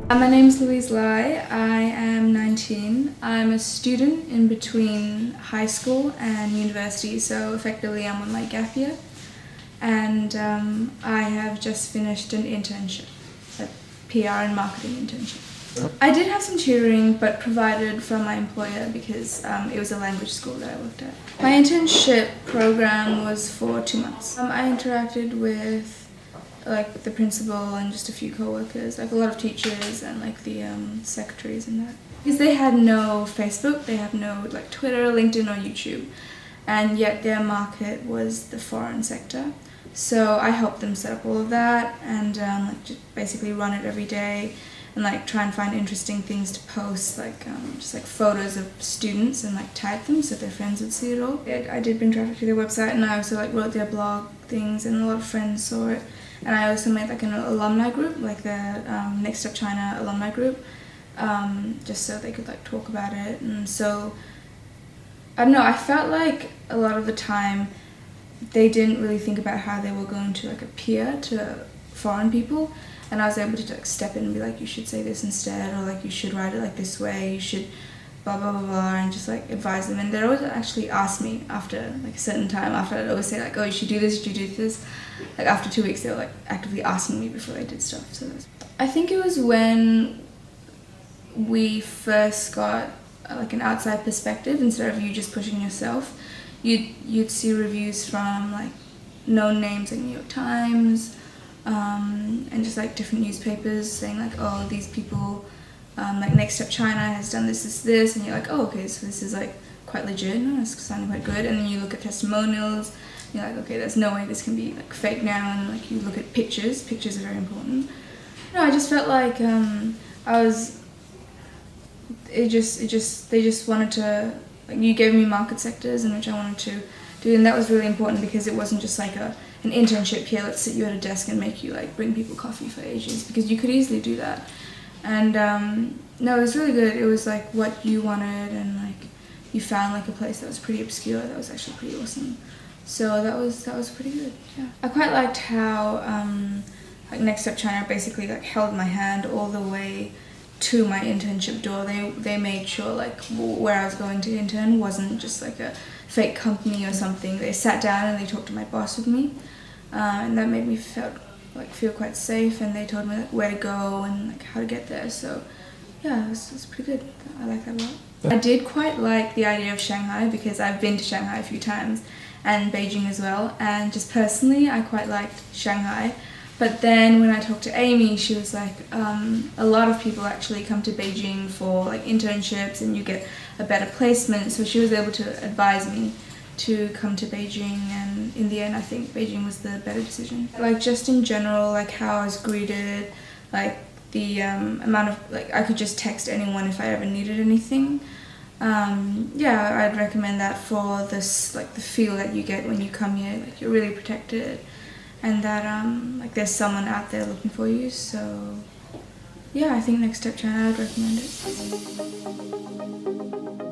My name is Louise. I am 19. I'm a student in between high school and university, so effectively I'm on my gap year. And I have just finished an internship, a PR and marketing internship. I did have some tutoring, but provided from my employer because it was a language school that I worked at. My internship program was for 2 months. I interacted with like the principal and just a few co-workers, like a lot of teachers and like the secretaries and that. Because they had no Facebook, they had no like Twitter, LinkedIn or YouTube, and yet their market was the foreign sector. So I helped them set up all of that and like just basically run it every day and like try and find interesting things to post, like just like photos of students and like tag them so their friends would see it all. I did bring traffic to their website and I also like wrote their blog things and a lot of friends saw it. And I also made like an alumni group, like the Next Step China alumni group, just so they could like talk about it. And so, I don't know, I felt like a lot of the time they didn't really think about how they were going to like appear to foreign people. And I was able to like step in and be like, you should say this instead, or like you should write it like this way, you should blah blah blah blah, and just like advise them. And they'd always actually ask me after like a certain time, after I'd always say like, oh, you should do this, you should do this. Like after 2 weeks they were like actively asking me before I did stuff. So I think it was when we first got like an outside perspective instead of you just pushing yourself. You'd see reviews from like known names like New York Times, and just like different newspapers saying like, oh, these people like Next Step China has done this, and you're like, oh, okay, so this is like quite legit, it's sounding quite good. And then you look at testimonials, and you're like, okay, there's no way this can be like fake now. And like you look at pictures are very important. No, I just felt like they just wanted to, like, you gave me market sectors in which I wanted to do, and that was really important because it wasn't just like an internship here, let's sit you at a desk and make you like bring people coffee for ages, because you could easily do that. And no, it was really good. It was like what you wanted, and like you found like a place that was pretty obscure that was actually pretty awesome. So that was pretty good. Yeah, I quite liked how like Next Step China basically like held my hand all the way to my internship door. They made sure like where I was going to intern wasn't just like a fake company or something. They sat down and they talked to my boss with me, and that made me feel quite safe. And they told me like where to go and like how to get there. So yeah, it was pretty good. I like that a lot. I did quite like the idea of Shanghai because I've been to Shanghai a few times, and Beijing as well. And just personally, I quite liked Shanghai. But then when I talked to Amy, she was like, a lot of people actually come to Beijing for like internships and you get a better placement. So she was able to advise me to come to Beijing, and in the end I think Beijing was the better decision. Like just in general, like how I was greeted, like the amount of, like I could just text anyone if I ever needed anything. Yeah, I'd recommend that for this, like the feel that you get when you come here, like you're really protected. And that like there's someone out there looking for you. So yeah, I think Next Step China, I would recommend it.